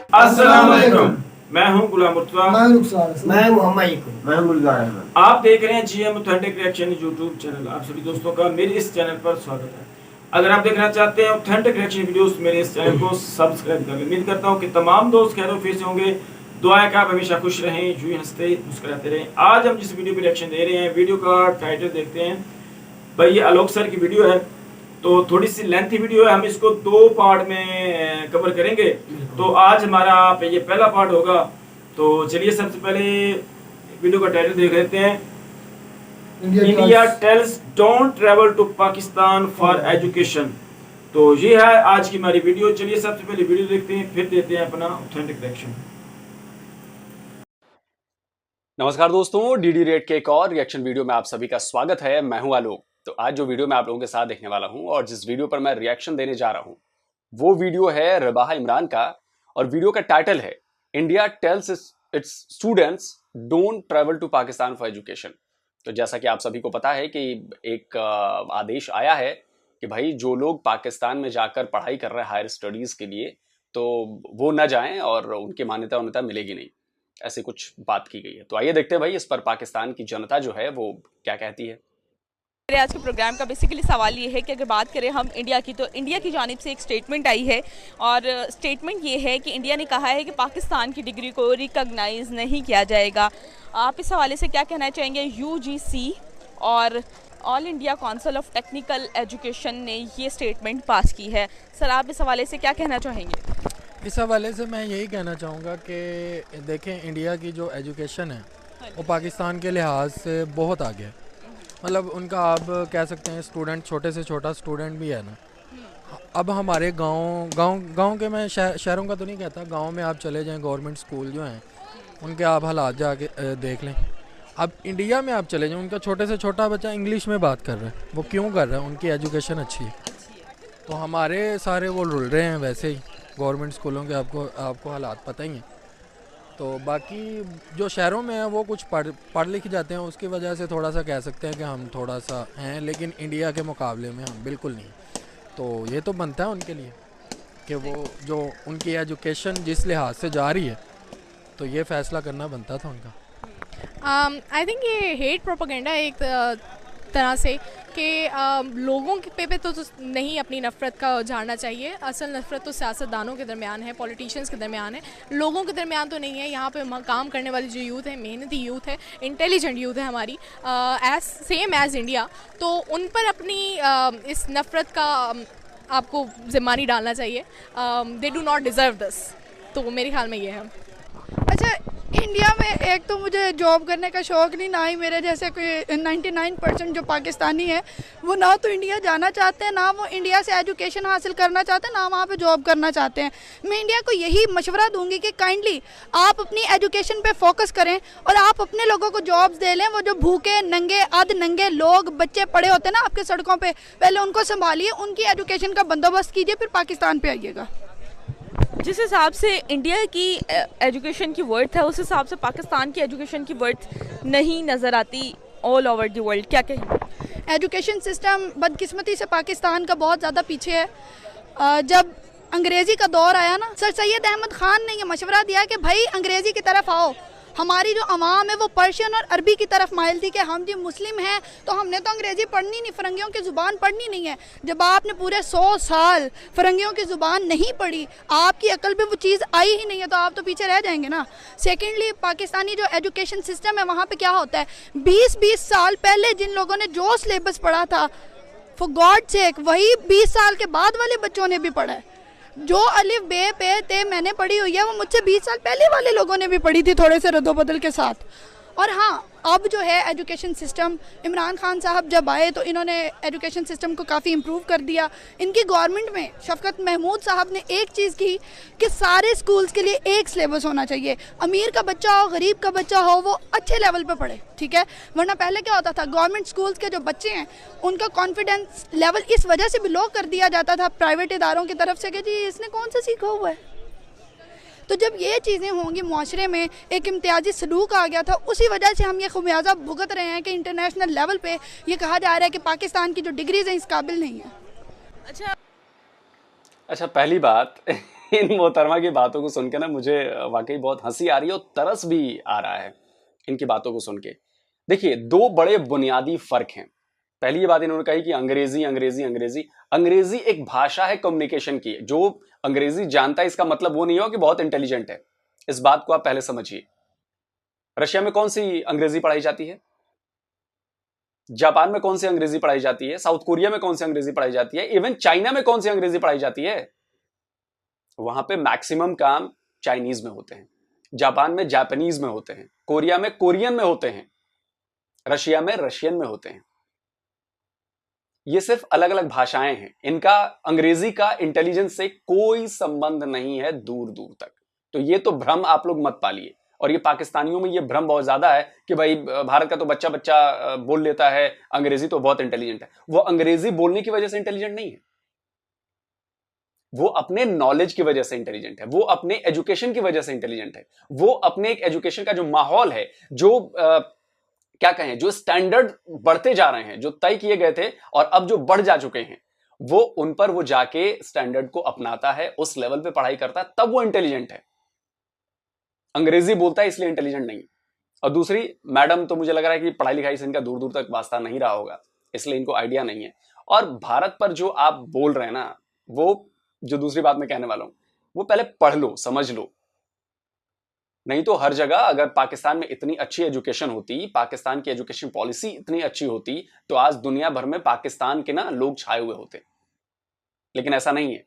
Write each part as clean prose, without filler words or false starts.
अस्सलाम वालेकुम। मैं हूं गुलाम मुर्तज़ा। मैं मोहम्मद मैं गुलजार अहमद। आप देख रहे हैं GM authentic reaction YouTube channel. आप सभी दोस्तों का मेरे इस चैनल पर स्वागत है। अगर आप देखना चाहते हैं ऑथेंटिक रिएक्शन वीडियोस, मेरे इस चैनल को सब्सक्राइब करें। उम्मीद करता हूं कि तमाम दोस्त खैर वफीर से होंगे। दुआ है कि आप हमेशा खुश रहें, यूं ही हंसते मुस्कुराते रहें। आज हम जिस वीडियो पर रिएक्शन दे रहे हैं, वीडियो का टाइटल देखते हैं भाई। ये आलोक सर की वीडियो है, तो थोड़ी सी लेंथी वीडियो है, हम इसको 2 पार्ट में कवर करेंगे। तो आज हमारा ये पहला पार्ट होगा। तो चलिए सबसे पहले वीडियो का टाइटल देख लेते हैं। India tells don't travel to Pakistan for education. तो ये है आज की हमारी वीडियो। चलिए सबसे पहले वीडियो देखते हैं, फिर देते हैं अपना ऑथेंटिक रिएक्शन। नमस्कार दोस्तों, डीडी रेट के एक और रिएक्शन वीडियो में आप सभी का स्वागत है। मैं हूं आलोक। तो आज जो वीडियो मैं आप लोगों के साथ देखने वाला हूं और जिस वीडियो पर मैं रिएक्शन देने जा रहा हूं, वो वीडियो है रबाहा इमरान का। और वीडियो का टाइटल है India tells its students don't travel to Pakistan for education. तो जैसा कि आप सभी को पता है कि एक आदेश आया है कि भाई जो लोग पाकिस्तान में जाकर पढ़ाई कर रहे हैं हायर स्टडीज के लिए, तो वो न जाएं और उनकी मान्यता मिलेगी नहीं, ऐसी कुछ बात की गई है। तो आइए देखते हैं भाई इस पर पाकिस्तान की जनता जो है वो क्या कहती है। मेरे आज के प्रोग्राम का बेसिकली सवाल ये है कि अगर बात करें हम इंडिया की, तो इंडिया की जानिब से एक स्टेटमेंट आई है और स्टेटमेंट ये है कि इंडिया ने कहा है कि पाकिस्तान की डिग्री को रिकॉग्नाइज नहीं किया जाएगा। आप इस हवाले से क्या कहना चाहेंगे? यूजीसी और all India council of technical education ने ये स्टेटमेंट पास की है। सर, आप इस हवाले से क्या कहना चाहेंगे? इस हवाले से मैं यही कहना चाहूँगा कि देखें, इंडिया की जो एजुकेशन है वो पाकिस्तान के लिहाज से बहुत आगे है। मतलब उनका आप कह सकते हैं स्टूडेंट, छोटे से छोटा स्टूडेंट भी है ना। अब हमारे गांव के, मैं शहरों का तो नहीं कहता, गांव में आप चले जाएं, गवर्नमेंट स्कूल जो हैं उनके आप हालात जाके देख लें। अब इंडिया में आप चले जाएं, उनका छोटे से छोटा बच्चा इंग्लिश में बात कर रहा है। वो क्यों कर रहा है? उनकी एजुकेशन अच्छी है। तो हमारे सारे वो रुल रहे हैं वैसे ही गवर्नमेंट स्कूलों के। आपको हालात पता ही हैं। तो बाकी जो शहरों में है वो कुछ पढ़ लिख जाते हैं, उसकी वजह से थोड़ा सा कह सकते हैं कि हम थोड़ा सा हैं, लेकिन इंडिया के मुकाबले में हम बिल्कुल नहीं। तो ये तो बनता है उनके लिए कि वो जो उनकी एजुकेशन जिस लिहाज से जा रही है, तो ये फैसला करना बनता था उनका। आई थिंक ये हेट प्रोपेगेंडा एक तरह से कि लोगों पे तो नहीं अपनी नफ़रत का उजाड़ना चाहिए। असल नफ़रत तो सियासतदानों के दरमियान है, पॉलिटिशियंस के दरमियान है, लोगों के दरमियान तो नहीं है। यहाँ पे काम करने वाली जो यूथ है, मेहनती यूथ है, इंटेलिजेंट यूथ है हमारी, सेम एज़ इंडिया। तो उन पर अपनी इस नफ़रत का आपको ज़िम्मा नहीं डालना चाहिए। They do not deserve this. तो मेरे ख्याल में ये है। अच्छा, इंडिया में एक तो मुझे जॉब करने का शौक़ नहीं, ना ही मेरे जैसे कोई 99% जो पाकिस्तानी है वो ना तो इंडिया जाना चाहते हैं, ना वो इंडिया से एजुकेशन हासिल करना चाहते हैं, ना वहाँ पे जॉब करना चाहते हैं। मैं इंडिया को यही मशवरा दूंगी कि काइंडली आप अपनी एजुकेशन पे फोकस करें और आप अपने लोगों को जॉब्स दे लें। वो जो भूखे नंगे अध नंगे लोग बच्चे पड़े होते हैं ना आपके सड़कों पर, पहले उनको संभालिए, उनकी एजुकेशन का बंदोबस्त कीजिए, फिर पाकिस्तान पर आइएगा। जिस हिसाब से इंडिया की एजुकेशन की वर्थ है, उस हिसाब से पाकिस्तान की एजुकेशन की वर्थ नहीं नज़र आती ऑल ओवर द वर्ल्ड। क्या कहें? एजुकेशन सिस्टम बदकिस्मती से पाकिस्तान का बहुत ज़्यादा पीछे है। जब अंग्रेज़ी का दौर आया ना, सर सैयद अहमद ख़ान ने यह मशवरा दिया कि भाई अंग्रेज़ी की तरफ आओ। हमारी जो आवाम है वो पर्शियन और अरबी की तरफ माइल थी कि हम जी मुस्लिम हैं तो हमने तो अंग्रेज़ी पढ़नी नहीं, फ़रंगियों की ज़ुबान पढ़नी नहीं है। जब आपने पूरे 100 साल फ़रंगियों की ज़ुबान नहीं पढ़ी, आपकी अकल में वो चीज़ आई ही नहीं है, तो आप तो पीछे रह जाएंगे ना। सेकेंडली, पाकिस्तानी जो एजुकेशन सिस्टम है वहाँ पे क्या होता है, 20-20 साल पहले जिन लोगों ने जो सिलेबस पढ़ा था, फॉर गॉड सेक, वही 20 साल के बाद वाले बच्चों ने भी पढ़ा है। जो अलिफ बे पे ते मैंने पढ़ी हुई है वो मुझसे 20 साल पहले वाले लोगों ने भी पढ़ी थी, थोड़े से रद्दोबदल के साथ। और हाँ, अब जो है एजुकेशन सिस्टम, इमरान खान साहब जब आए तो इन्होंने एजुकेशन सिस्टम को काफ़ी इम्प्रूव कर दिया। इनकी गवर्नमेंट में शफकत महमूद साहब ने एक चीज़ की कि सारे स्कूल्स के लिए एक सिलेबस होना चाहिए। अमीर का बच्चा हो, गरीब का बच्चा हो, वो अच्छे लेवल पे पढ़े, ठीक है। वरना पहले क्या होता था, गवर्नमेंट स्कूल्स के जो बच्चे हैं उनका कॉन्फिडेंस लेवल इस वजह से भी लो कर दिया जाता था प्राइवेट इदारों की तरफ से कि जी इसने कौन सा सीखा हुआ है। तो जब ये चीज़ें होंगी मुआशरे में, एक इम्तियाजी सलूक आ गया था, उसी वजह से हम ये खुमियाजा भुगत रहे हैं कि इंटरनेशनल लेवल पे ये कहा जा रहा है कि पाकिस्तान की जो डिग्रीज हैं इस काबिल नहीं है। अच्छा, पहली बात इन मोहतरमा की बातों को सुन के ना मुझे वाकई बहुत हंसी आ रही है और तरस भी आ रहा है इनकी बातों को सुन के। देखिए, दो बड़े बुनियादी फर्क हैं। पहली ये बात इन्होंने कही कि अंग्रेजी अंग्रेजी अंग्रेजी अंग्रेजी एक भाषा है कम्युनिकेशन की। जो अंग्रेजी जानता है इसका मतलब वो नहीं हो कि बहुत इंटेलिजेंट है। इस बात को आप पहले समझिए। रशिया में कौन सी अंग्रेजी पढ़ाई जाती है? जापान में कौन सी अंग्रेजी पढ़ाई जाती है? साउथ कोरिया में कौन सी अंग्रेजी पढ़ाई जाती है? इवन चाइना में कौन सी अंग्रेजी पढ़ाई जाती है? वहां पे मैक्सिमम काम चाइनीज में होते हैं, जापान में जापानीज में होते हैं, कोरिया में कोरियन में होते हैं, रशिया में रशियन में होते हैं। ये सिर्फ अलग अलग भाषाएं हैं। इनका अंग्रेजी का इंटेलिजेंस से कोई संबंध नहीं है दूर दूर तक। तो ये तो भ्रम आप लोग मत पालिए। और ये पाकिस्तानियों में ये भ्रम बहुत ज्यादा है कि भाई भारत का तो बच्चा बच्चा बोल लेता है अंग्रेजी, तो बहुत इंटेलिजेंट है। वो अंग्रेजी बोलने की वजह से इंटेलिजेंट नहीं है, वो अपने नॉलेज की वजह से इंटेलिजेंट है, वो अपने एजुकेशन की वजह से इंटेलिजेंट है, वो अपने एक एजुकेशन का जो माहौल है, जो क्या कहें, जो स्टैंडर्ड बढ़ते जा रहे हैं, जो तय किए गए थे और अब जो बढ़ जा चुके हैं, वो उन पर वो जाके स्टैंडर्ड को अपनाता है, उस लेवल पे पढ़ाई करता है, तब वो इंटेलिजेंट है। अंग्रेजी बोलता है इसलिए इंटेलिजेंट नहीं। और दूसरी, मैडम तो मुझे लग रहा है कि पढ़ाई लिखाई से इनका दूर दूर तक वास्ता नहीं रहा होगा, इसलिए इनको आइडिया नहीं है। और भारत पर जो आप बोल रहे हैं ना, वो जो दूसरी बात मैं कहने वाला हूं, वो पहले पढ़ लो, समझ लो। नहीं तो हर जगह अगर पाकिस्तान में इतनी अच्छी एजुकेशन होती, पाकिस्तान की एजुकेशन पॉलिसी इतनी अच्छी होती, तो आज दुनिया भर में पाकिस्तान के ना लोग छाए हुए होते। लेकिन ऐसा नहीं है।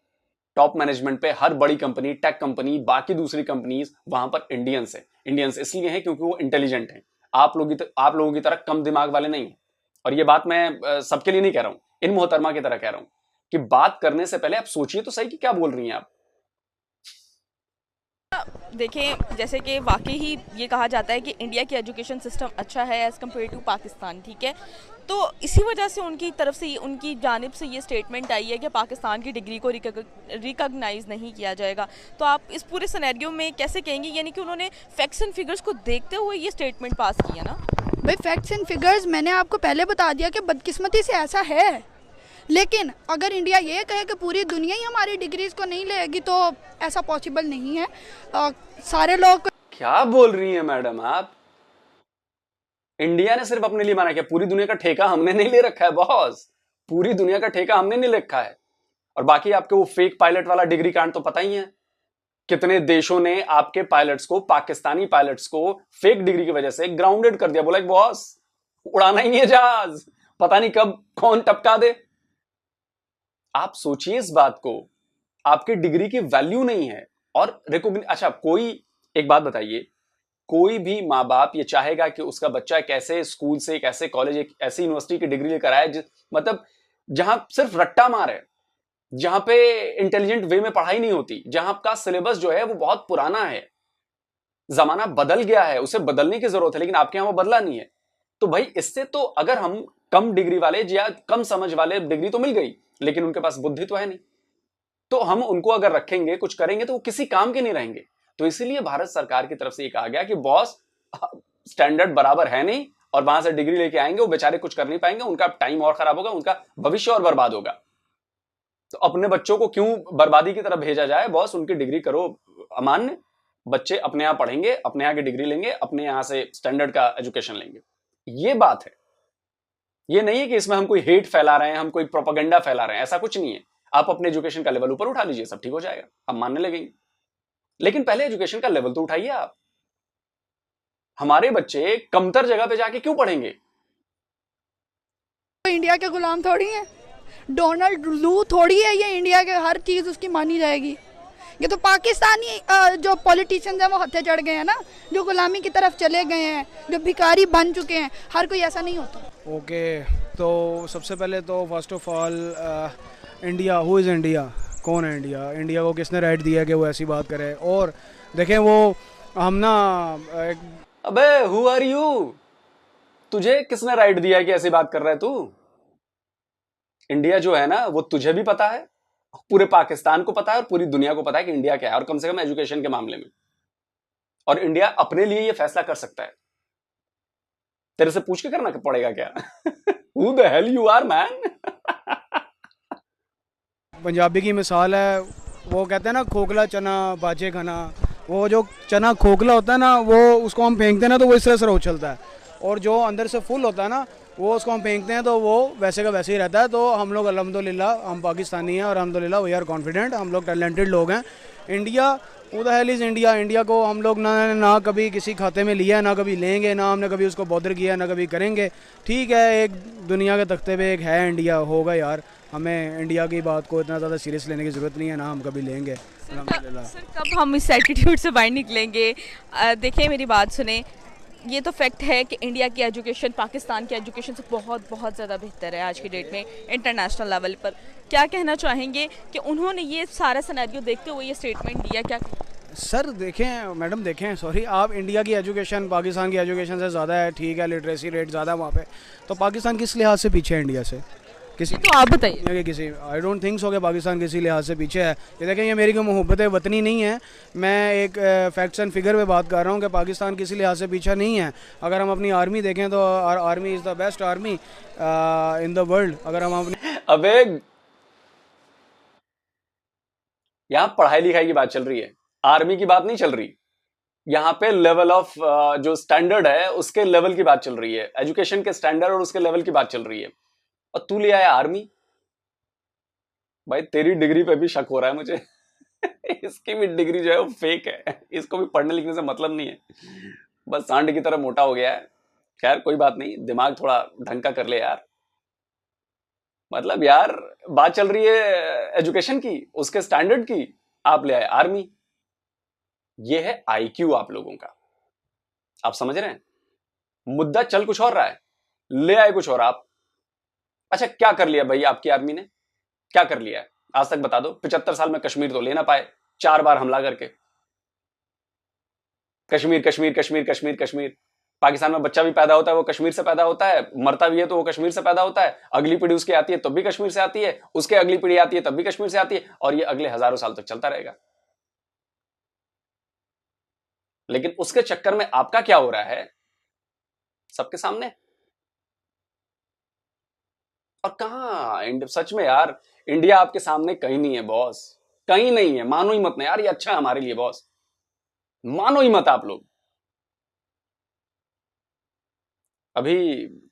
टॉप मैनेजमेंट पे हर बड़ी कंपनी, टेक कंपनी, बाकी दूसरी कंपनीज, वहां पर इंडियंस है। इंडियंस इसलिए है क्योंकि वो इंटेलिजेंट हैं। आप लोगों की तरह कम दिमाग वाले नहीं है। और ये बात मैं सबके लिए नहीं कह रहा हूं, इन मोहतरमा की तरह कह रहा हूं कि बात करने से पहले आप सोचिए तो सही कि क्या बोल रही हैं आप। देखें, जैसे कि वाकई ही ये कहा जाता है कि इंडिया की एजुकेशन सिस्टम अच्छा है एज़ कम्पेयर टू पाकिस्तान, ठीक है। तो इसी वजह से उनकी तरफ से, उनकी जानिब से ये स्टेटमेंट आई है कि पाकिस्तान की डिग्री को रिकॉग्नाइज नहीं किया जाएगा। तो आप इस पूरे सिनेरियो में कैसे कहेंगे, यानी कि उन्होंने फैक्ट्स एंड फिगर्स को देखते हुए ये स्टेटमेंट पास किया ना? भाई, फैक्ट्स एंड फिगर्स मैंने आपको पहले बता दिया कि बदकिस्मती से ऐसा है। लेकिन अगर इंडिया ये कहे कि पूरी दुनिया ही हमारी डिग्रीज को नहीं लेगी, तो ऐसा पॉसिबल नहीं है। सारे लोग क्या बोल रही हैं मैडम आप? इंडिया ने सिर्फ अपने लिए माना, क्या पूरी दुनिया का ठेका हमने नहीं ले रखा है बॉस? पूरी दुनिया का ठेका हमने नहीं ले रखा है। और बाकी आपके वो फेक पायलट वाला डिग्री कांड तो पता ही है। कितने देशों ने आपके पायलट्स को, पाकिस्तानी पायलट्स को फेक डिग्री की वजह से ग्राउंडेड कर दिया। बोला कि बॉस उड़ाना ही नहीं है जहाज, पता नहीं कब कौन टपका दे। आप सोचिए इस बात को, आपकी डिग्री की वैल्यू नहीं है। और अच्छा, कोई एक बात बताइए, कोई भी माँ बाप ये चाहेगा कि उसका बच्चा एक ऐसे स्कूल से, एक ऐसे कॉलेज, एक ऐसी यूनिवर्सिटी की डिग्री लेकर आए मतलब जहां सिर्फ रट्टा मार है, जहां पे इंटेलिजेंट वे में पढ़ाई नहीं होती, जहां का सिलेबस जो है वो बहुत पुराना है, जमाना बदल गया है, उसे बदलने की जरूरत है, लेकिन आपके यहां वो बदला नहीं है। तो भाई इससे तो अगर हम कम डिग्री वाले या कम समझ वाले, डिग्री तो मिल गई लेकिन उनके पास बुद्धि तो है नहीं, तो हम उनको अगर रखेंगे, कुछ करेंगे तो वो किसी काम के नहीं रहेंगे। तो इसीलिए भारत सरकार की तरफ से ये कहा गया कि बॉस स्टैंडर्ड बराबर है नहीं, और वहां से डिग्री लेके आएंगे वो बेचारे कुछ कर नहीं पाएंगे, उनका टाइम और खराब होगा, उनका भविष्य और बर्बाद होगा। तो अपने बच्चों को क्यों बर्बादी की तरफ भेजा जाए? बॉस उनकी डिग्री करो अमान्य, बच्चे अपने यहां पढ़ेंगे, अपने यहां की डिग्री लेंगे, अपने यहां से स्टैंडर्ड का एजुकेशन लेंगे। ये बात है। ये नहीं है कि इसमें हम कोई हेट फैला रहे हैं, हम कोई प्रोपेगेंडा फैला रहे हैं, ऐसा कुछ नहीं है। आप अपने एजुकेशन का लेवल ऊपर उठा लीजिए, सब ठीक हो जाएगा, आप मानने लगेंगे। लेकिन पहले एजुकेशन का लेवल तो उठाइए आप। हमारे बच्चे कमतर जगह पे जाके क्यों पढ़ेंगे? तो इंडिया के गुलाम थोड़ी हैं, डोनाल्ड लू थोड़ी है ये इंडिया के हर चीज़ उसकी मानी जाएगी। ये तो पाकिस्तानी जो पॉलिटिशियंस हैं वो हत्थे चढ़ गए हैं ना, जो गुलामी की तरफ चले गए हैं, जो भिखारी बन चुके हैं। हर कोई ऐसा नहीं होता। ओके, तो सबसे पहले तो first of all India, who is India? कौन है इंडिया? इंडिया को किसने राइट दिया कि वो ऐसी बात करे? और देखें वो हम ना अबे हु आर यू? तुझे किसने राइट दिया है कि ऐसी बात कर रहा है तू? इंडिया जो है ना वो तुझे भी पता है पूरे पाकिस्तान को पता है और पूरी दुनिया को पता है कि इंडिया क्या है, और कम से कम एजुकेशन के मामले में। और इंडिया अपने लिए ये फैसला कर सकता है। तेरे से पूछ के करना पड़ेगा क्या? Who the hell you are, man? Punjabi की मिसाल है, वो कहते हैं ना खोखला चना बाजे खाना, वो जो चना खोखला होता है ना, वो उसको हम फेंकते हैं ना तो वो इस तरह से उछलता है, और जो अंदर से फुल होता है ना, वो उसको हम फेंकते हैं तो वो वैसे का वैसे ही रहता है। तो हम लोग अल्हम्दुलिल्लाह हम पाकिस्तानी हैं और अल्हम्दुलिल्लाह वी आर कॉन्फिडेंट, हम लोग टैलेंटेड लोग हैं। India Who the hell is India? India को हम लोग ना कभी किसी खाते में लिया है, ना कभी लेंगे, ना हमने कभी उसको बॉदर किया, ना कभी करेंगे। ठीक है, एक दुनिया के तख्ते पे एक है इंडिया, होगा यार, हमें इंडिया की बात को इतना ज़्यादा सीरियस लेने की ज़रूरत नहीं है, ना हम कभी लेंगे अल्हम्दुलिल्लाह। सर कब हम इस एटीट्यूड से बाहर निकलेंगे? देखिए मेरी बात सुने, ये तो फैक्ट है कि इंडिया की एजुकेशन पाकिस्तान की एजुकेशन से बहुत बहुत ज़्यादा बेहतर है आज की डेट में इंटरनेशनल लेवल पर। क्या कहना चाहेंगे कि उन्होंने ये सारा सिनेरियो देखते हुए ये स्टेटमेंट दिया? क्या सर देखें मैडम, देखें सॉरी, आप इंडिया की एजुकेशन पाकिस्तान की एजुकेशन से ज़्यादा है, ठीक है, लिटरेसी रेट ज़्यादा है वहाँ पे, तो पाकिस्तान किस लिहाज से पीछे है इंडिया से? किसी तो आप बताइए। किसी आई डोंट थिंक सो कि पाकिस्तान किसी लिहाज से पीछे है। ये देखें, ये मेरी कोई मोहब्बत वतनी नहीं है, मैं एक फैक्ट्स एंड फिगर पे बात कर रहा हूँ कि पाकिस्तान किसी लिहाज से पीछे नहीं है। अगर हम अपनी आर्मी देखें तो army is the best army in the world. अगर हम अपने अबे यहाँ पढ़ाई लिखाई की बात चल रही है, आर्मी की बात नहीं चल रही। यहाँ पे लेवल ऑफ जो स्टैंडर्ड है उसके लेवल की बात चल रही है, एजुकेशन के स्टैंडर्ड और उसके लेवल की बात चल रही है, और तू ले आया आर्मी। भाई तेरी डिग्री पे भी शक हो रहा है मुझे। इसकी भी डिग्री जो है वो फेक है, इसको भी पढ़ने लिखने से मतलब नहीं है, बस सांड की तरह मोटा हो गया है। खैर कोई बात नहीं, दिमाग थोड़ा ढंग का कर ले यार। मतलब यार बात चल रही है एजुकेशन की, उसके स्टैंडर्ड की, आप ले आए आर्मी। ये है आईक्यू आप लोगों का, आप समझ रहे हैं? मुद्दा चल कुछ और रहा है, ले आए कुछ और आप। अच्छा क्या कर लिया भाई आपकी आर्मी ने, क्या कर लिया है आज तक बता दो? 75 साल में कश्मीर तो ले ना पाए, 4 बार हमला करके। कश्मीर कश्मीर कश्मीर कश्मीर कश्मीर। पाकिस्तान में बच्चा भी पैदा होता है वो कश्मीर से पैदा होता है, मरता भी है तो वो कश्मीर से पैदा होता है, अगली पीढ़ी उसकी आती है तब भी कश्मीर से आती है, उसके अगली पीढ़ी आती है तब भी कश्मीर से आती है, और ये अगले हजारों साल तक चलता रहेगा। लेकिन उसके चक्कर में आपका क्या हो रहा है सबके सामने। और कहां सच में यार इंडिया आपके सामने कहीं नहीं है बॉस, कहीं नहीं है। मानो ही मत ना यार, ये अच्छा है हमारे लिए बॉस, मानो ही मत आप लोग। अभी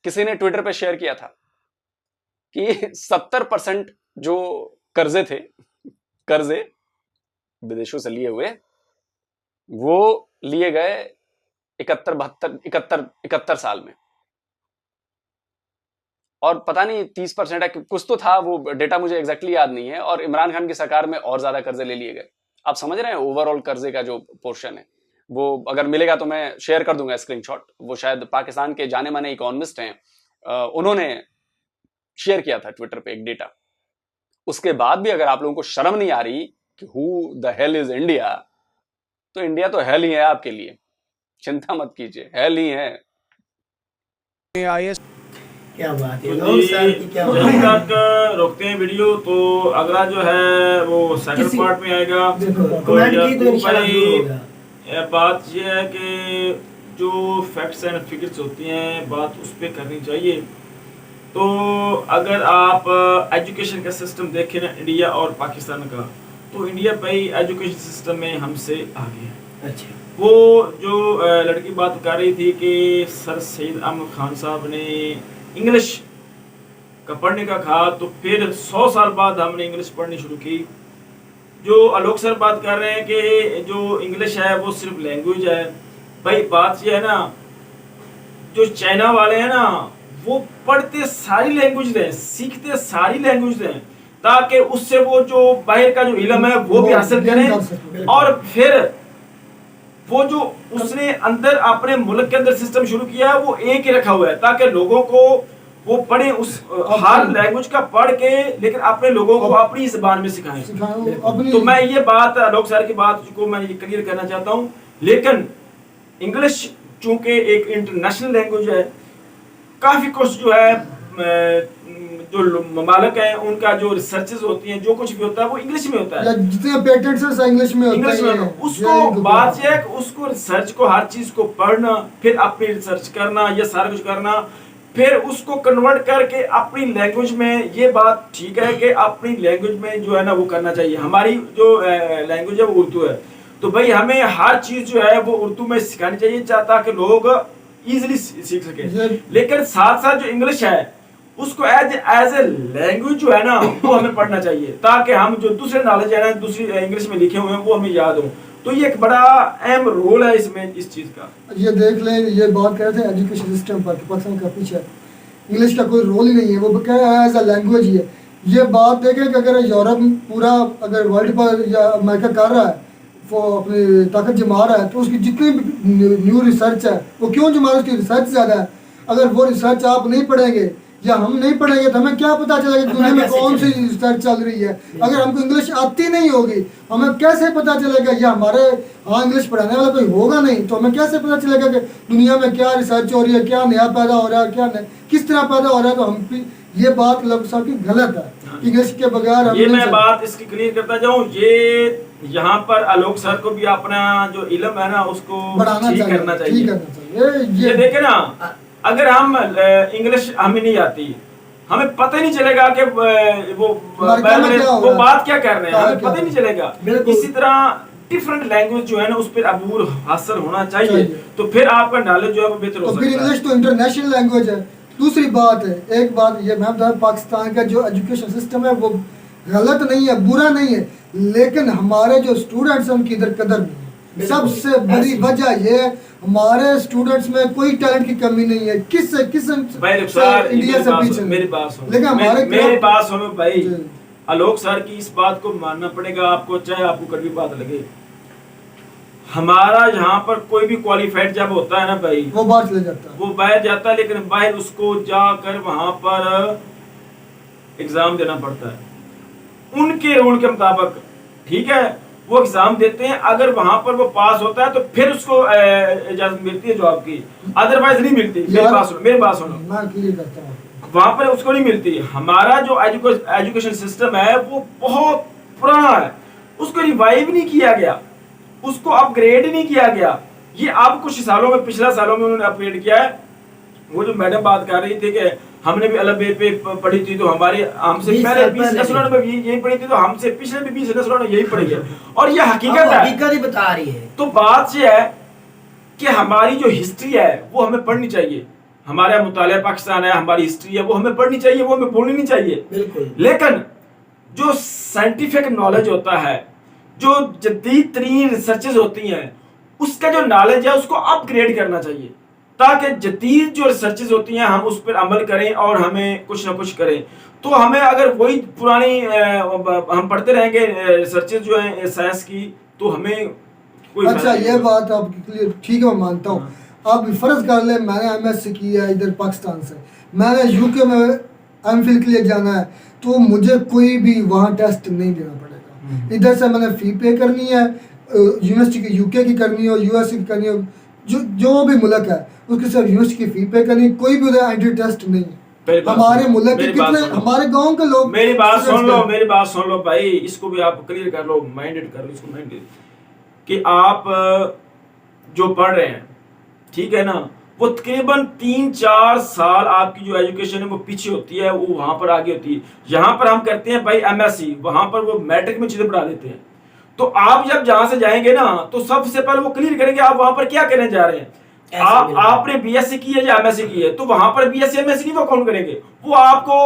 किसी ने ट्विटर पे शेयर किया था कि 70% जो कर्जे थे, कर्जे विदेशों से लिए हुए, वो लिए गए 71 साल में, और पता नहीं 30% है कुछ तो था, वो डेटा मुझे एग्जैक्टली याद नहीं है। और इमरान खान की सरकार में और ज्यादा कर्जे ले लिए गए। आप समझ रहे हैं ओवरऑल कर्जे का जो पोर्शन है, वो अगर मिलेगा तो मैं शेयर कर दूंगा स्क्रीनशॉट। वो शायद पाकिस्तान के जाने माने इकोनॉमिस्ट हैं, उन्होंने शेयर किया था ट्विटर पे एक डेटा। उसके बाद भी अगर आप लोगों को शर्म नहीं आ रही कि who the hell is India, तो इंडिया तो हेल ही है आपके लिए, चिंता मत कीजिए, हेल ही है। क्या बात है, तो जब तक रोकते हैं वीडियो, तो अगला जो है वो सेकंड पार्ट में आएगा। बात यह है कि जो फैक्ट्स एंड फिगर्स होती हैं बात उस पर करनी चाहिए। तो अगर आप एजुकेशन का सिस्टम देखें ना इंडिया और पाकिस्तान का, तो इंडिया भाई एजुकेशन सिस्टम में हमसे आगे है। अच्छा, वो जो लड़की बात कर रही थी कि सर सैयद अहमद खान साहब ने इंग्लिश का पढ़ने का कहा, तो फिर 100 साल बाद हमने इंग्लिश पढ़नी शुरू की। जो आलोक सर बात कर रहे हैं कि जो इंग्लिश है वो सिर्फ लैंग्वेज है, भाई बात ये है ना, जो चाइना वाले हैं ना वो पढ़ते सारी लैंग्वेज हैं, सीखते सारी लैंग्वेज हैं, ताकि उससे वो जो बाहर का जो इल्म है वो भी हासिल करें। और फिर वो जो उसने अंदर अपने मुल्क के अंदर सिस्टम शुरू किया है वो एक ही रखा हुआ है, ताकि लोगों को वो पढ़े उस हर लैंग्वेज का पढ़ के, लेकिन अपने लोगों को अपनी ज़बान में सिखाएं। तो मैं ये बात आलोक सर की बात को मैं ये क्लियर करना चाहता हूँ। लेकिन इंग्लिश चूंकि एक इंटरनेशनल लैंग्वेज है, काफ़ी कुछ जो है जो ममालिक हैं उनका जो रिसर्चेस होती हैं, जो कुछ भी होता है वो इंग्लिश में होता है, जितने पेटेंट्स हैं इंग्लिश में होते हैं। उसको बात यह है कि उसको रिसर्च को, हर चीज को पढ़ना, फिर अपनी रिसर्च करना, ये सारा कुछ करना, फिर उसको कन्वर्ट करके अपनी लैंग्वेज में। ये बात ठीक है कि अपनी लैंग्वेज में जो है ना वो करना चाहिए। हमारी जो लैंग्वेज है वो उर्दू है, तो भाई हमें हर चीज जो है वो उर्दू में सिखानी चाहिए ताकि लोग इजीली सीख सके। लेकिन साथ साथ जो इंग्लिश है उसको एज ए लैंग्वेज जो है ना वो हमें पढ़ना चाहिए, ताकि हम जो दूसरे नॉलेज है ना दूसरी इंग्लिश में लिखे हुए हैं वो हमें याद हो। तो ये एक बड़ा अहम रोल है इसमें, इस चीज का। ये देख लें, ये बात कर रहे थे एजुकेशन सिस्टम पर, पाकिस्तान का पीछे इंग्लिश का कोई रोल ही नहीं है, वो कह रहा है एज अ लैंग्वेज ही है। ये बात देखें कि अगर यूरोप पूरा अगर वर्ल्ड पर या अमेरिका कर रहा है, वो अपनी ताकत जमा रहा है, तो उसकी जितनी भी न्यू रिसर्च है वो क्यों जमा रहा है? उसकी रिसर्च ज़्यादा है। अगर वो रिसर्च आप नहीं पढ़ेंगे या हम नहीं पढ़ेंगे तो हमें क्या पता चलेगा दुनिया में कौन सी रिसर्च चल रही है? अगर हमको इंग्लिश आती नहीं होगी हमें कैसे पता चलेगा? या हमारे यहाँ इंग्लिश पढ़ाने वाला कोई होगा नहीं तो हमें कैसे पता चलेगा कि दुनिया में क्या रिसर्च हो रही है, क्या नया पैदा हो रहा है, क्या किस तरह पैदा हो रहा है? तो हम ये बात लब साहब की गलत है। इंग्लिश के बगैर ये मैं बात इसकी क्लियर करता जाऊँ, ये यहाँ पर आलोक सर को भी अपना जो इल्म है ना उसको ठीक करना चाहिए। ये देखे ना, अगर हम इंग्लिश हमें नहीं आती, हमें पता ही नहीं चलेगा कि वो बात क्या कर रहे हैं, हमें पता ही नहीं चलेगा। इसी तरह डिफरेंट लैंग्वेज जो है ना उस पर अबूर हासिल होना चाहिए, तो फिर आपका नॉलेज जो है वो बेहतर हो सकता है। इंग्लिश तो इंटरनेशनल लैंग्वेज है। दूसरी बात है, एक बात ये मैं बता, पाकिस्तान का जो एजुकेशन सिस्टम है वो गलत नहीं है, बुरा नहीं है, लेकिन हमारे जो स्टूडेंट्स हैं उनकी इधर कदर नहीं है। सबसे बड़ी वजह ये है हमारे स्टूडेंट्स में कोई टैलेंट की कमी नहीं है। किस इंडिया से पीछे। मेरी बात सुनो, लेकिन हमारे मेरी बात सुनो भाई, आलोक सर की इस बात को मानना पड़ेगा आपको, चाहे आपको कड़वी बात लगे। हमारा यहाँ पर कोई भी क्वालिफाइड जब होता है ना भाई, वो बाहर चले जाता है, वो बाहर जाता है, लेकिन बाहर उसको जाकर वहां पर एग्जाम देना पड़ता है उनके रूल के मुताबिक। ठीक है, वो एग्जाम देते हैं, अगर वहां पर वो पास होता है तो फिर उसको इजाजत मिलती है जॉब की, अदरवाइज नहीं मिलती। मेरी बात सुनो, वहां पर उसको नहीं मिलती। हमारा जो एजुकेशन सिस्टम है वो बहुत पुराना है, उसको रिवाइव नहीं किया गया, उसको अपग्रेड नहीं किया गया। ये अब कुछ सालों में, पिछले सालों में उन्होंने अपग्रेड किया है। वो जो मैडम बात कर रही थी कि हमने भी अलग पे पढ़ी थी, तो हमारे हमसे पहले 20 नस्लों ने यही पढ़ी थी, तो हमसे पिछले भी 20 नस्लों ने यही पढ़ी है, और ये हकीकत है, हकीकत ही बता रही है। तो बात ये है कि हमारी जो हिस्ट्री है वो हमें पढ़नी चाहिए। हमारा मुतालिया पाकिस्तान है, हमारी हिस्ट्री है, वो हमें पढ़नी चाहिए, वो हमें भूलनी नहीं चाहिए। बिल्कुल। लेकिन जो साइंटिफिक नॉलेज होता है, जो जदीद तरीन रिसर्चेज होती हैं, उसका जो नॉलेज है उसको अपग्रेड करना चाहिए, ताकि जदीद जो रिसर्चेज होती हैं हम उस पर अमल करें और हमें कुछ ना कुछ करें। तो हमें अगर वही पुरानी हम पढ़ते रहेंगे रिसर्चेज जो है साइंस की, तो हमें कोई अच्छा ये बात आपके लिए ठीक है, मैं मानता हूँ। आप फर्ज कर ले मैंने एमएससी किया है इधर पाकिस्तान से, मैंने यूके में एमफिल के लिए जाना है, तो मुझे कोई भी वहाँ टेस्ट नहीं देना पड़ेगा। इधर से मैंने फ़ी पे करनी है, यूनिवर्सिटी की यूके की करनी हो, यूएस की करनी हो, जो भी मुल्क है उसके सिर्फ यूनिवर्सिटी की फ़ी पे करनी, कोई भी उधर एंट्री टेस्ट नहीं। हमारे मुल्क के कितने, हमारे गांव के लोग, मेरी बात सुन लो भाई, इसको भी आप क्लियर कर लो, माइंडेड कर लो इसको, माइंडेड कि आप जो पढ़ रहे हैं, ठीक है ना, वो तकरीबन 3-4 साल आपकी जो एजुकेशन है वो पीछे होती है, वो वहां पर आगे होती है। यहाँ पर हम करते हैं भाई एमएससी, वहां पर वो मैट्रिक में चीजें पढ़ा देते हैं। तो आप जब जहां से जाएंगे ना, तो सबसे पहले वो क्लियर करेंगे आप वहां पर क्या करने जा रहे हैं। आपने बीएससी की है या एमएससी की है, तो वहां पर बीएससी एमएससी नहीं वो काउंट करेंगे, वो आपको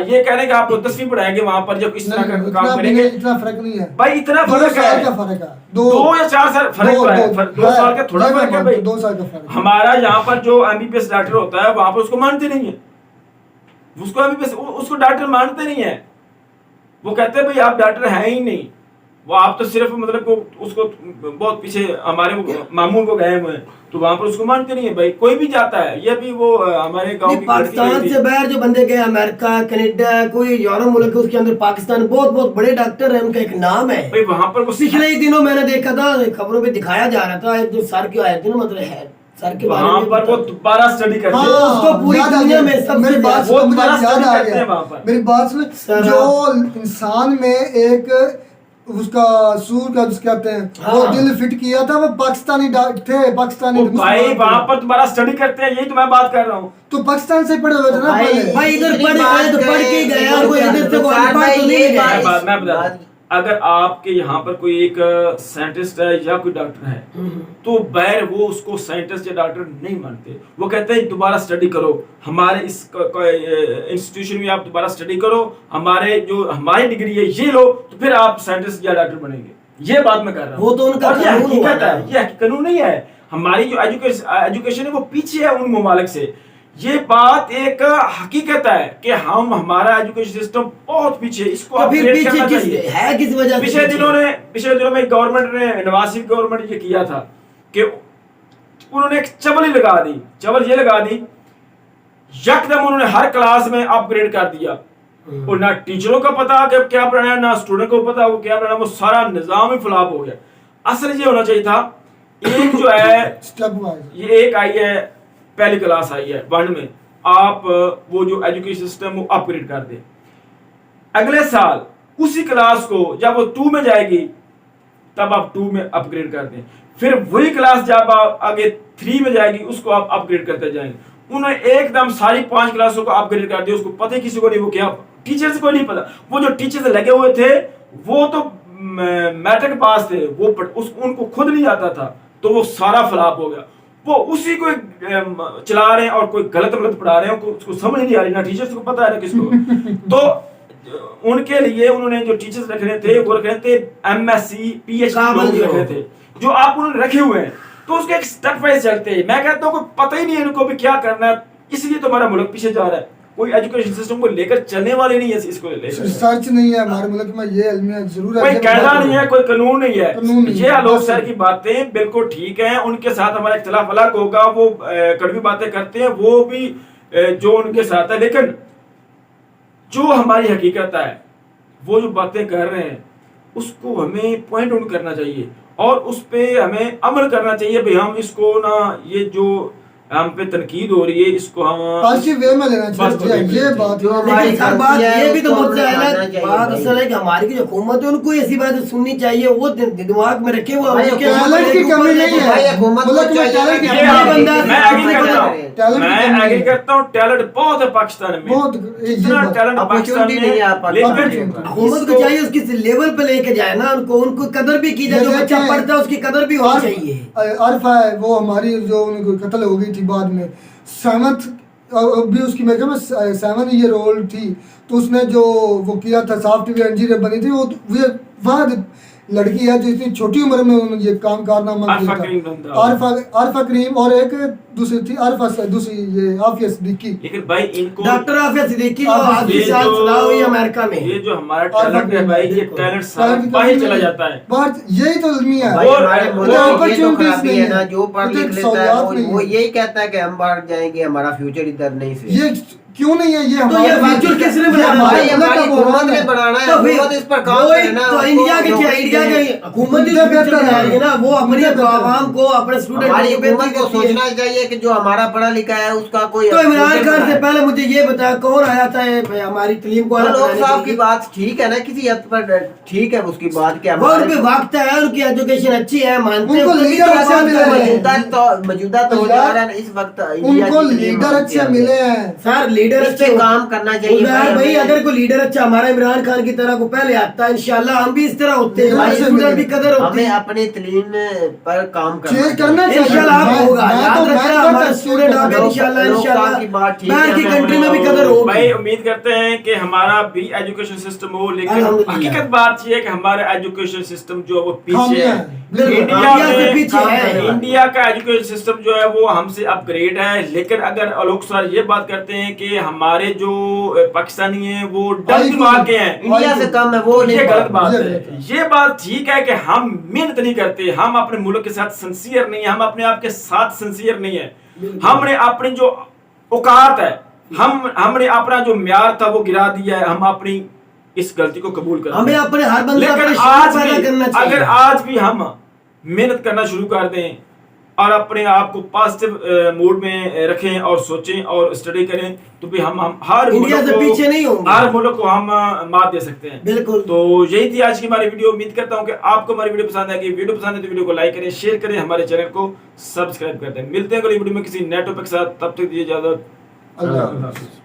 ये कह रहे हैं आपको 10वीं पढ़ाएंगे वहां पर, जब इस तरह का काम करेंगे। इतना फर्क नहीं है भाई, इतना फर्क है, 2 या 4 साल फर्क है, 2 साल का थोड़ा फर्क है भाई, 2 साल का फर्क। हमारा यहाँ पर जो एमबीबीएस डॉक्टर होता है वहां पर उसको मानते नहीं है, उसको एमबीबीएस उसको डॉक्टर मानते नहीं है, वो कहते हैं भाई आप डॉक्टर हैं ही नहीं, वो आप तो सिर्फ मतलब को उसको बहुत पीछे हमारे मामून को गए हुए हैं, तो वहां पर उसको मानते नहीं है भाई। कोई भी जाता है, ये भी वो हमारे गांव की पाकिस्तान से बाहर जो बंदे गए, अमेरिका, कनाडा, कोई यूरोप मुल्क है, उसके अंदर पाकिस्तान बहुत बहुत बड़े डॉक्टर है, उनका एक नाम है भाई। वहां पर पिछले ही दिनों मैंने देखा था, खबरों पे दिखाया जा रहा था, एक जो सर की आए थे ना, मतलब है सर के बारे वहाँ में पर वो दोबारा स्टडी करते हैं। हाँ, उसको पूरी याद आ दुनिया गया। में सबसे मेरी बात ज्यादा- सुनो, वो मुझे दोबारा याद study आ करते हैं वहाँ गया। पर। मेरी बात सुनो, सर, जो इंसान में एक उसका सूर का जिस कहते हैं वो हाँ। दिल फिट किया था, वो पाकिस्तानी थे, पाकिस्तानी वो भाई वहाँ पर दोबारा स्टडी करते हैं, यही तो मैं बात कर रहा हूँ। तो पाकिस्तान से पढ़े हुए थे ना पहले। भाई इधर पढ़ गए तो पढ़ के गया, कोई इधर से कोई अनपढ़ तो नहीं गया। मैं बता दूं, अगर आपके यहाँ पर कोई एक साइंटिस्ट है या कोई डॉक्टर है, तो बैर वो उसको साइंटिस्ट या डॉक्टर नहीं मानते। वो कहते हैं दोबारा स्टडी करो, हमारे इस इंस्टीट्यूशन में आप दोबारा स्टडी करो, हमारे जो हमारी डिग्री है ये लो, तो फिर आप साइंटिस्ट या डॉक्टर बनेंगे। ये बात मैं कर रहा हूँ। वो तो उनका और ये कानून हुआ हकीकत है, ना। ये कानून नहीं है। हमारी जो एजुकेशन है वो पीछे है उन ममालिक से। ये बात एक हकीकत है कि हमारा एजुकेशन सिस्टम बहुत पीछे, इसको तो फिर अपडेट पीछे करना किस चाहिए। है, किस वजह से पिछले पीछे? दिनों में गवर्नमेंट ने, नवाज शरीफ गवर्नमेंट ये किया था कि उन्होंने एक चवल ही लगा दी, चवल ये लगा दी, यकदम उन्होंने हर क्लास में अपग्रेड कर दिया। और ना टीचरों को पता कि क्या पढ़ाना है, ना स्टूडेंट को पता वो क्या पढ़ाना, वो सारा निजाम ही फ्लॉप हो गया। असल ये होना चाहिए था, एक जो है स्टेप वाइज ये एक आई है, पहली क्लास आई है 1 में, आप वो जो एजुकेशन सिस्टम वो अपग्रेड कर दे। अगले साल उसी क्लास को जब वो 2 में जाएगी तब आप 2 में अपग्रेड कर दें। फिर वही क्लास जब आप आगे 3 में जाएगी उसको आप अपग्रेड करते जाएंगे। उन्होंने एकदम सारी 5 क्लासों को अपग्रेड कर दिया। उसको पता ही किसी को नहीं वो क्या, टीचर्स को नहीं पता। वो जो टीचर्स लगे हुए थे वो तो मैट्रिक पास थे, वो उनको खुद नहीं आता था, तो वो सारा फ्लॉप हो गया। वो उसी को चला रहे हैं और कोई गलत पढ़ा रहे हैं, उसको समझ नहीं आ रही, ना टीचर्स को पता है ना किसको। तो उनके लिए उन्होंने जो टीचर्स रखने थे वो रखने थे MSc PhD लोग रखने थे, जो आप उन्होंने रखे हुए हैं। तो उसके एक स्टेप वाइज चलते हैं। मैं कहता हूँ पता ही नहीं है इनको भी क्या करना है, इसलिए तो हमारा मुल्क पीछे जा रहा है। कोई एजुकेशन सिस्टम को लेकर चलने वाले नहीं है, इसको लेकर रिसर्च नहीं है हमारे मुल्क में, ये इल्मिया जरूर है, कोई कायदा नहीं है, कोई कानून नहीं है। कानून नहीं ये है। आलोक सर की बातें बिल्कुल ठीक हैं, उनके साथ हमारा इख्तिलाफ अलग होगा, वो कड़वी बातें करते हैं, वो भी जो उनके साथ है। लेकिन जो हमारी हकीकत है, वो जो बातें कर रहे हैं उसको हमें पॉइंट आउट करना चाहिए और उस पे हमें अमल करना चाहिए। भाई हम इसको ना, ये जो हम पे तनकीद हो रही है इसको हम पॉजिटिव वे में लेना चाहिए। ये बात जो हमारी बात ये भी तो मुद्दा है ना, बात असल है कि हमारी की जो हुकूमत है उनको ऐसी बातें सुननी चाहिए, वो दिमाग में रखे वो टैलेंट की कमी नहीं है, मुल्क में टैलेंट की मैं आगे करता हूँ। टैलेंट बहुत है पाकिस्तान में, बहुत इतना टैलेंट पाकिस्तान में, लेकिन हुकूमत को चाहिए उसकी लेवल पे लेके जाए ना, उनको कदर भी की जाए। जो बच्चा पढ़ता है उसकी कदर भी होनी चाहिए। अर्फ है वो हमारी जो उनको कत्ल हो गई थी बाद में, 7th भी उसकी मेरे में 7 ईयर ओल्ड थी, तो उसने जो वो किया था सॉफ्टवेयर इंजीनियर बनी थी, वो वह लड़की है जो इतनी छोटी उम्र में उन्होंने ये काम कारनामा किया था। आरफा करीम और एक दूसरी थी दूसरी ये आफिया सिद्दीकी। लेकिन भाई इनको डॉक्टर आफिया सिद्दीकी जो आखिरी साल सदा हुई अमेरिका में, ये जो हमारा टैलेंट है भाई, ये टैलेंट सारा बाहर चला जाता है। बात यही तो इल्मिया है, और अपॉर्चुनिटीज नहीं है, जो पढ़ लिख लेता है वो यही कहता है कि हम बाहर जाएंगे, हमारा फ्यूचर इधर नहीं से। ये क्यों नहीं है? ये तो ये फ्यूचर किसने बनाना है? हमारी हुकूमत ने बनाना है, हुकूमत इस पर काम करे ना। तो इंडिया के हुकूमत ही फ्यूचर बना रही है ना, वो अपने आवाम को, अपने स्टूडेंट हमारी हुकूमत को सोचना चाहिए कि जो हमारा पढ़ा लिखा है उसका कोई। तो इमरान खान से पहले मुझे ये बताया कौन आया था हमारी तलीम को? लोग साहब की बात ठीक है ना, किसी हद पर ठीक है उसकी बात के वक्त है, उनकी एजुकेशन अच्छी है, मानते हैं, मौजूदा तो इस वक्त उनको लीडर अच्छे मिले हैं सर, लीडर अच्छे काम करना चाहिए भाई। अगर कोई लीडर अच्छा हमारा इमरान खान की तरह को पहले आता है, इंशाल्लाह हम भी इस तरह होते हैं, हमारी स्टूडेंट भी कदर होती हमें है। अपनी तालीम पर काम करना चाहिए, इंशाल्लाह होगा। याद रखना हमारे स्टूडेंट आगे इंशाल्लाह बाहर की कंट्री में भी कदर होगी। भाई उम्मीद करते हैं कि हमारा भी एजुकेशन सिस्टम हो, लेकिन हकीकत बात ये है कि हमारा एजुकेशन सिस्टम जो है वो पीछे है। इंडिया का एजुकेशन सिस्टम जो है वो हमसे अपग्रेड है। लेकिन अगर आलोक सर ये बात करते हैं कि हमारे जो पाकिस्तानी हैं वो डर दिमाग के हैं, इंडिया से कम है, वो ये गलत बात है। ये बात ठीक है कि हम मेहनत नहीं करते, हम अपने मुल्क के साथ सिंसियर नहीं है, हम अपने आप के साथ सिंसियर नहीं है। हमने अपनी जो औकात है, हमने अपना जो म्यार था वो गिरा दिया है। हम अपनी इस गलती को कबूल करते हैं, हमें अपने हर बंदे लेकिन आज भी अगर आज भी हम मेहनत करना शुरू कर दें और अपने आप को पॉजिटिव मूड में रखें और सोचें और स्टडी करें, तो भी हम हर इंडिया से पीछे नहीं होंगे, हर मुल्क को हम मात दे सकते हैं। बिल्कुल। तो यही थी आज की हमारी वीडियो। उम्मीद करता हूं कि आपको हमारी वीडियो पसंद आएगी। वीडियो पसंद है तो वीडियो को लाइक करें, शेयर करें, हमारे चैनल को सब्सक्राइब कर दें। मिलते हैं अगली वीडियो में किसी नए टॉपिक के साथ, तब तक दीजिए इजाजत। अल्लाह हाफ़िज़।